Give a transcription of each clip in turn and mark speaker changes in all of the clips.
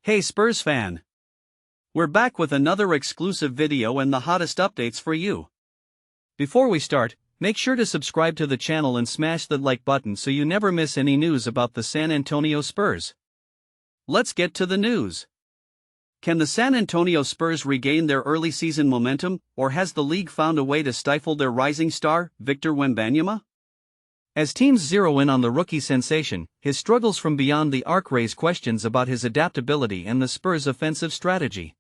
Speaker 1: Hey Spurs fan! We're back with another exclusive video and the hottest updates for you. Before we start, make sure to subscribe to the channel and smash the like button so you never miss any news about the San Antonio Spurs. Let's get to the news. Can the San Antonio Spurs regain their early season momentum, or has the league found a way to stifle their rising star, Victor Wembanyama? As teams zero in on the rookie sensation, his struggles from beyond the arc raise questions about his adaptability and the Spurs' offensive strategy.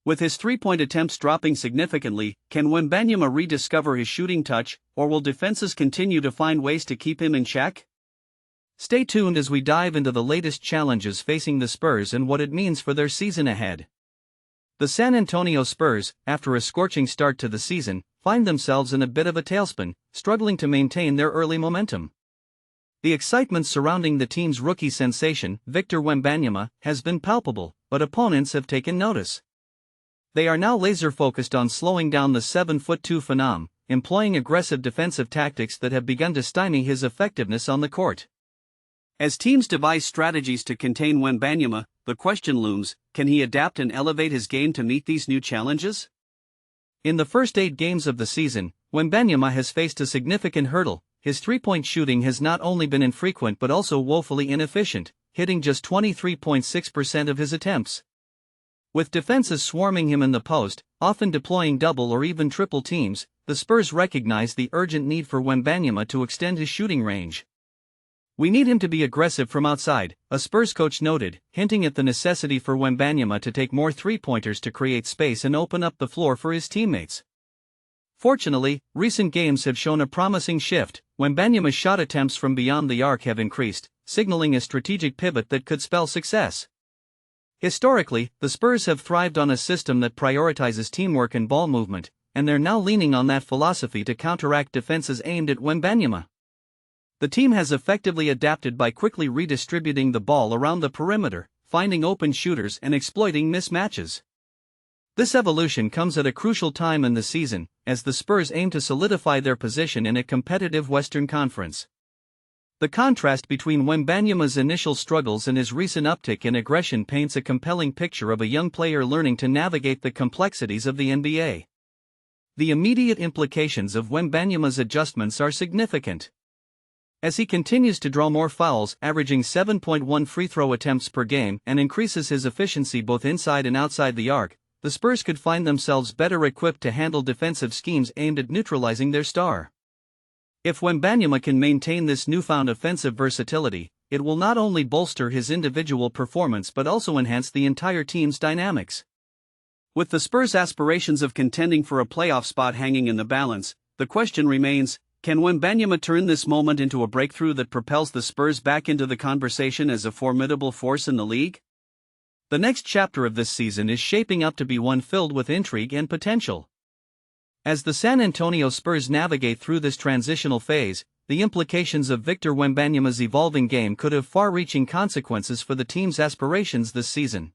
Speaker 1: With his three-point attempts dropping significantly, can Wembanyama rediscover his shooting touch, or will defenses continue to find ways to keep him in check? Stay tuned as we dive into the latest challenges facing the Spurs and what it means for their season ahead. The San Antonio Spurs, after a scorching start to the season, find themselves in a bit of a tailspin, struggling to maintain their early momentum. The excitement surrounding the team's rookie sensation, Victor Wembanyama, has been palpable, but opponents have taken notice. They are now laser-focused on slowing down the 7'2" phenom, employing aggressive defensive tactics that have begun to stymie his effectiveness on the court. As teams devise strategies to contain Wembanyama, the question looms, can he adapt and elevate his game to meet these new challenges? In the first 8 games of the season, Wembanyama has faced a significant hurdle. His three-point shooting has not only been infrequent but also woefully inefficient, hitting just 23.6% of his attempts. With defenses swarming him in the post, often deploying double or even triple teams, the Spurs recognize the urgent need for Wembanyama to extend his shooting range. "We need him to be aggressive from outside," a Spurs coach noted, hinting at the necessity for Wembanyama to take more three-pointers to create space and open up the floor for his teammates. Fortunately, recent games have shown a promising shift. Wembanyama's shot attempts from beyond the arc have increased, signaling a strategic pivot that could spell success. Historically, the Spurs have thrived on a system that prioritizes teamwork and ball movement, and they're now leaning on that philosophy to counteract defenses aimed at Wembanyama. The team has effectively adapted by quickly redistributing the ball around the perimeter, finding open shooters and exploiting mismatches. This evolution comes at a crucial time in the season, as the Spurs aim to solidify their position in a competitive Western Conference. The contrast between Wembanyama's initial struggles and his recent uptick in aggression paints a compelling picture of a young player learning to navigate the complexities of the NBA. The immediate implications of Wembanyama's adjustments are significant. As he continues to draw more fouls, averaging 7.1 free throw attempts per game, and increases his efficiency both inside and outside the arc, the Spurs could find themselves better equipped to handle defensive schemes aimed at neutralizing their star. If Wembanyama can maintain this newfound offensive versatility, it will not only bolster his individual performance but also enhance the entire team's dynamics. With the Spurs' aspirations of contending for a playoff spot hanging in the balance, the question remains, can Wembanyama turn this moment into a breakthrough that propels the Spurs back into the conversation as a formidable force in the league? The next chapter of this season is shaping up to be one filled with intrigue and potential. As the San Antonio Spurs navigate through this transitional phase, the implications of Victor Wembanyama's evolving game could have far-reaching consequences for the team's aspirations this season.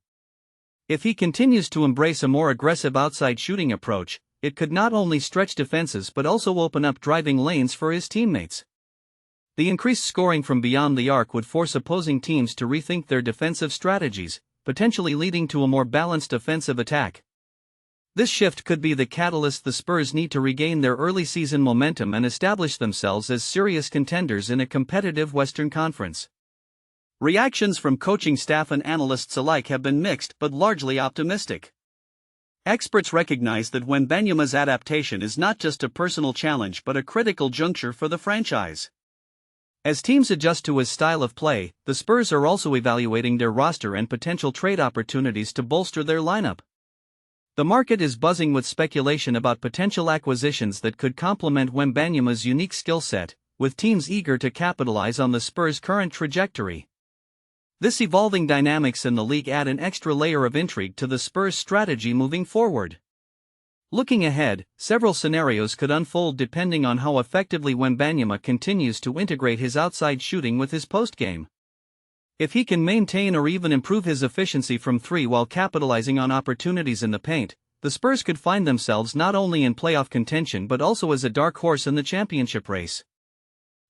Speaker 1: If he continues to embrace a more aggressive outside shooting approach, it could not only stretch defenses but also open up driving lanes for his teammates. The increased scoring from beyond the arc would force opposing teams to rethink their defensive strategies, potentially leading to a more balanced offensive attack. This shift could be the catalyst the Spurs need to regain their early season momentum and establish themselves as serious contenders in a competitive Western Conference. Reactions from coaching staff and analysts alike have been mixed but largely optimistic. Experts recognize that Wembanyama's adaptation is not just a personal challenge but a critical juncture for the franchise. As teams adjust to his style of play, the Spurs are also evaluating their roster and potential trade opportunities to bolster their lineup. The market is buzzing with speculation about potential acquisitions that could complement Wembanyama's unique skill set, with teams eager to capitalize on the Spurs' current trajectory. This evolving dynamics in the league add an extra layer of intrigue to the Spurs' strategy moving forward. Looking ahead, several scenarios could unfold depending on how effectively Wembanyama continues to integrate his outside shooting with his postgame. If he can maintain or even improve his efficiency from three while capitalizing on opportunities in the paint, the Spurs could find themselves not only in playoff contention but also as a dark horse in the championship race.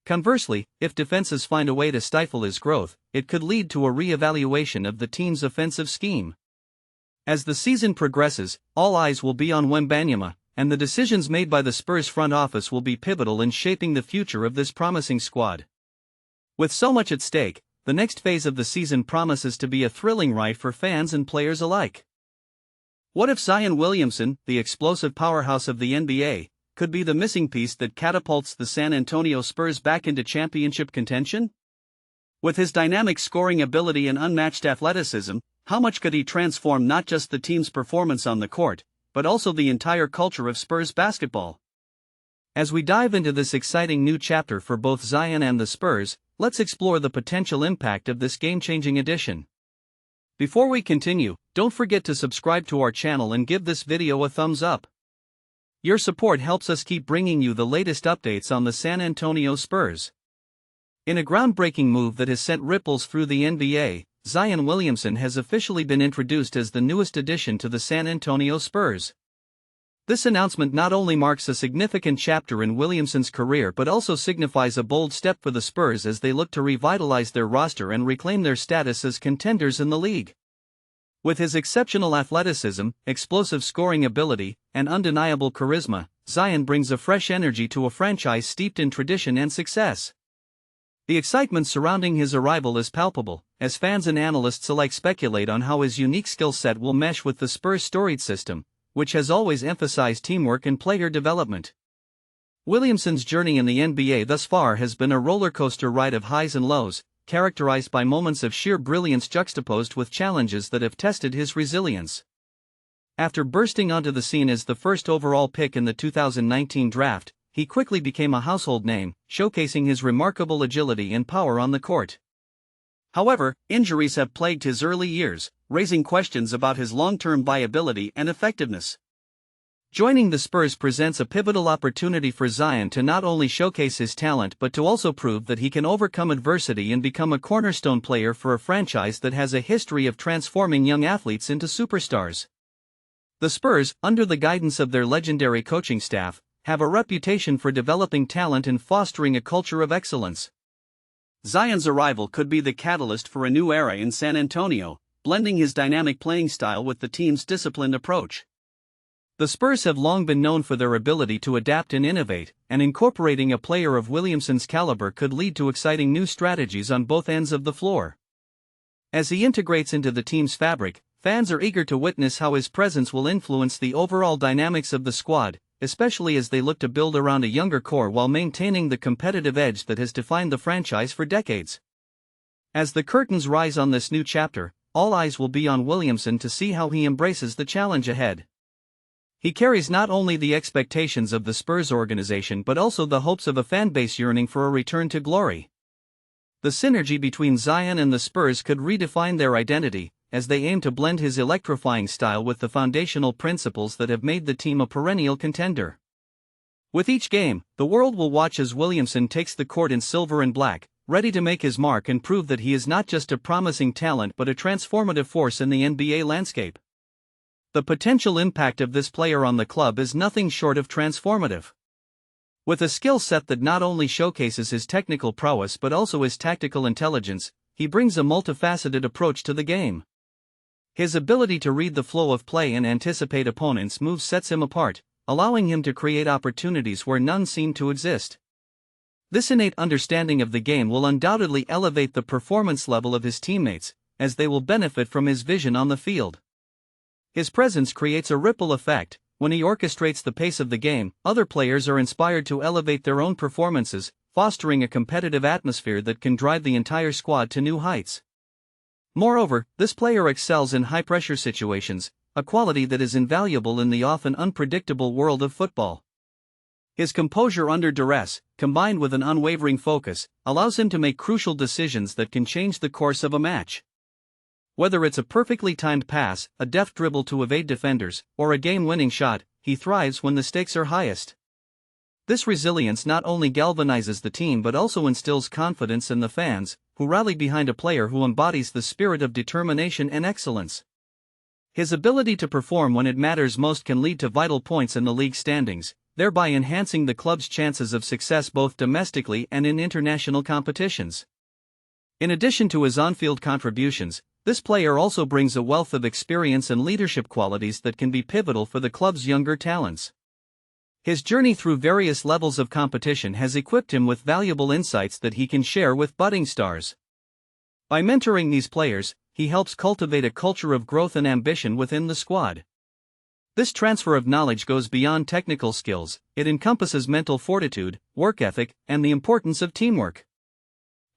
Speaker 1: Conversely, if defenses find a way to stifle his growth, it could lead to a re-evaluation of the team's offensive scheme. As the season progresses, all eyes will be on Wembanyama, and the decisions made by the Spurs front office will be pivotal in shaping the future of this promising squad. With so much at stake, the next phase of the season promises to be a thrilling ride for fans and players alike. What if Zion Williamson, the explosive powerhouse of the NBA, could be the missing piece that catapults the San Antonio Spurs back into championship contention? With his dynamic scoring ability and unmatched athleticism, how much could he transform not just the team's performance on the court, but also the entire culture of Spurs basketball? As we dive into this exciting new chapter for both Zion and the Spurs, let's explore the potential impact of this game-changing addition. Before we continue, don't forget to subscribe to our channel and give this video a thumbs up. Your support helps us keep bringing you the latest updates on the San Antonio Spurs. In a groundbreaking move that has sent ripples through the NBA, Zion Williamson has officially been introduced as the newest addition to the San Antonio Spurs. This announcement not only marks a significant chapter in Williamson's career but also signifies a bold step for the Spurs as they look to revitalize their roster and reclaim their status as contenders in the league. With his exceptional athleticism, explosive scoring ability, and undeniable charisma, Zion brings a fresh energy to a franchise steeped in tradition and success. The excitement surrounding his arrival is palpable, as fans and analysts alike speculate on how his unique skill set will mesh with the Spurs' storied system, which has always emphasized teamwork and player development. Williamson's journey in the NBA thus far has been a rollercoaster ride of highs and lows, characterized by moments of sheer brilliance juxtaposed with challenges that have tested his resilience. After bursting onto the scene as the first overall pick in the 2019 draft, he quickly became a household name, showcasing his remarkable agility and power on the court. However, injuries have plagued his early years, raising questions about his long-term viability and effectiveness. Joining the Spurs presents a pivotal opportunity for Zion to not only showcase his talent but to also prove that he can overcome adversity and become a cornerstone player for a franchise that has a history of transforming young athletes into superstars. The Spurs, under the guidance of their legendary coaching staff, have a reputation for developing talent and fostering a culture of excellence. Zion's arrival could be the catalyst for a new era in San Antonio, blending his dynamic playing style with the team's disciplined approach. The Spurs have long been known for their ability to adapt and innovate, and incorporating a player of Williamson's caliber could lead to exciting new strategies on both ends of the floor. As he integrates into the team's fabric, fans are eager to witness how his presence will influence the overall dynamics of the squad, especially as they look to build around a younger core while maintaining the competitive edge that has defined the franchise for decades. As the curtains rise on this new chapter, all eyes will be on Williamson to see how he embraces the challenge ahead. He carries not only the expectations of the Spurs organization but also the hopes of a fanbase yearning for a return to glory. The synergy between Zion and the Spurs could redefine their identity, as they aim to blend his electrifying style with the foundational principles that have made the team a perennial contender. With each game, the world will watch as Williamson takes the court in silver and black, ready to make his mark and prove that he is not just a promising talent but a transformative force in the NBA landscape. The potential impact of this player on the club is nothing short of transformative. With a skill set that not only showcases his technical prowess but also his tactical intelligence, he brings a multifaceted approach to the game. His ability to read the flow of play and anticipate opponents' moves sets him apart, allowing him to create opportunities where none seem to exist. This innate understanding of the game will undoubtedly elevate the performance level of his teammates, as they will benefit from his vision on the field. His presence creates a ripple effect. When he orchestrates the pace of the game, other players are inspired to elevate their own performances, fostering a competitive atmosphere that can drive the entire squad to new heights. Moreover, this player excels in high-pressure situations, a quality that is invaluable in the often unpredictable world of football. His composure under duress, combined with an unwavering focus, allows him to make crucial decisions that can change the course of a match. Whether it's a perfectly timed pass, a deft dribble to evade defenders, or a game-winning shot, he thrives when the stakes are highest. This resilience not only galvanizes the team but also instills confidence in the fans, who rally behind a player who embodies the spirit of determination and excellence. His ability to perform when it matters most can lead to vital points in the league standings, thereby enhancing the club's chances of success both domestically and in international competitions. In addition to his on-field contributions, this player also brings a wealth of experience and leadership qualities that can be pivotal for the club's younger talents. His journey through various levels of competition has equipped him with valuable insights that he can share with budding stars. By mentoring these players, he helps cultivate a culture of growth and ambition within the squad. This transfer of knowledge goes beyond technical skills, it encompasses mental fortitude, work ethic, and the importance of teamwork.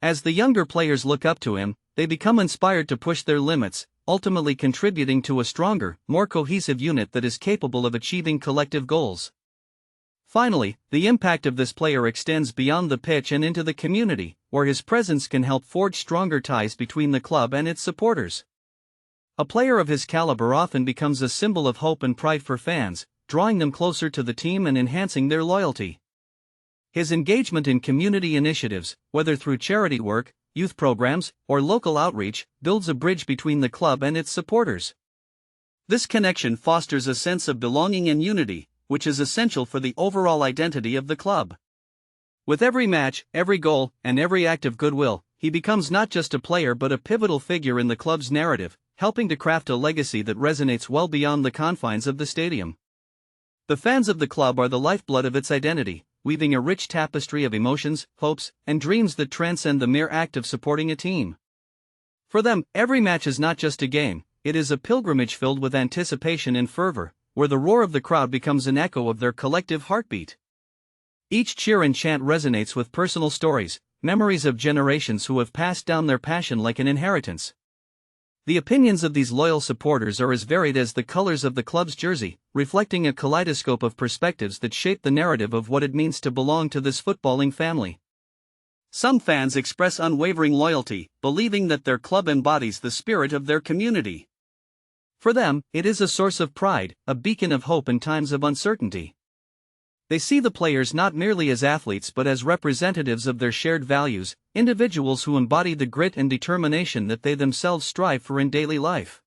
Speaker 1: As the younger players look up to him, they become inspired to push their limits, ultimately contributing to a stronger, more cohesive unit that is capable of achieving collective goals. Finally, the impact of this player extends beyond the pitch and into the community, where his presence can help forge stronger ties between the club and its supporters. A player of his caliber often becomes a symbol of hope and pride for fans, drawing them closer to the team and enhancing their loyalty. His engagement in community initiatives, whether through charity work, youth programs, or local outreach, builds a bridge between the club and its supporters. This connection fosters a sense of belonging and unity, which is essential for the overall identity of the club. With every match, every goal, and every act of goodwill, he becomes not just a player but a pivotal figure in the club's narrative, helping to craft a legacy that resonates well beyond the confines of the stadium. The fans of the club are the lifeblood of its identity, weaving a rich tapestry of emotions, hopes, and dreams that transcend the mere act of supporting a team. For them, every match is not just a game, it is a pilgrimage filled with anticipation and fervor, where the roar of the crowd becomes an echo of their collective heartbeat. Each cheer and chant resonates with personal stories, memories of generations who have passed down their passion like an inheritance. The opinions of these loyal supporters are as varied as the colors of the club's jersey, reflecting a kaleidoscope of perspectives that shape the narrative of what it means to belong to this footballing family. Some fans express unwavering loyalty, believing that their club embodies the spirit of their community. For them, it is a source of pride, a beacon of hope in times of uncertainty. They see the players not merely as athletes but as representatives of their shared values, individuals who embody the grit and determination that they themselves strive for in daily life.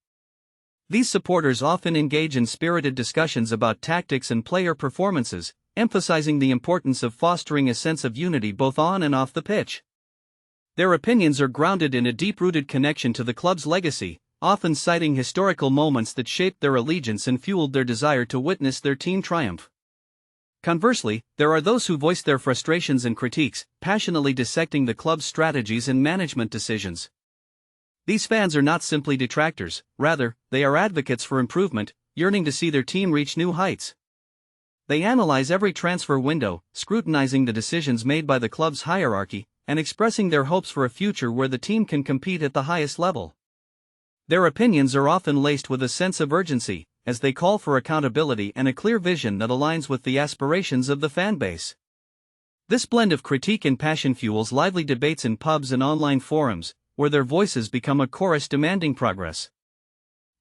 Speaker 1: These supporters often engage in spirited discussions about tactics and player performances, emphasizing the importance of fostering a sense of unity both on and off the pitch. Their opinions are grounded in a deep-rooted connection to the club's legacy, often citing historical moments that shaped their allegiance and fueled their desire to witness their team triumph. Conversely, there are those who voice their frustrations and critiques, passionately dissecting the club's strategies and management decisions. These fans are not simply detractors, rather, they are advocates for improvement, yearning to see their team reach new heights. They analyze every transfer window, scrutinizing the decisions made by the club's hierarchy, and expressing their hopes for a future where the team can compete at the highest level. Their opinions are often laced with a sense of urgency, as they call for accountability and a clear vision that aligns with the aspirations of the fan base. This blend of critique and passion fuels lively debates in pubs and online forums, where their voices become a chorus demanding progress.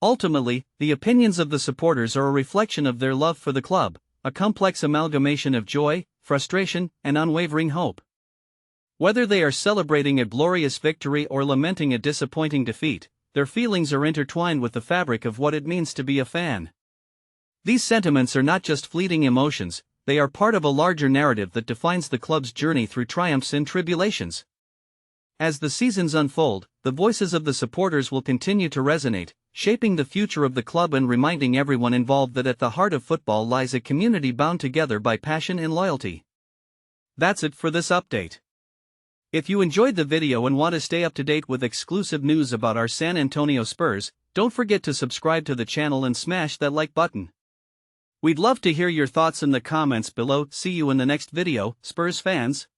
Speaker 1: Ultimately, the opinions of the supporters are a reflection of their love for the club, a complex amalgamation of joy, frustration, and unwavering hope. Whether they are celebrating a glorious victory or lamenting a disappointing defeat, their feelings are intertwined with the fabric of what it means to be a fan. These sentiments are not just fleeting emotions, they are part of a larger narrative that defines the club's journey through triumphs and tribulations. As the seasons unfold, the voices of the supporters will continue to resonate, shaping the future of the club and reminding everyone involved that at the heart of football lies a community bound together by passion and loyalty. That's it for this update. If you enjoyed the video and want to stay up to date with exclusive news about our San Antonio Spurs, don't forget to subscribe to the channel and smash that like button. We'd love to hear your thoughts in the comments below. See you in the next video, Spurs fans.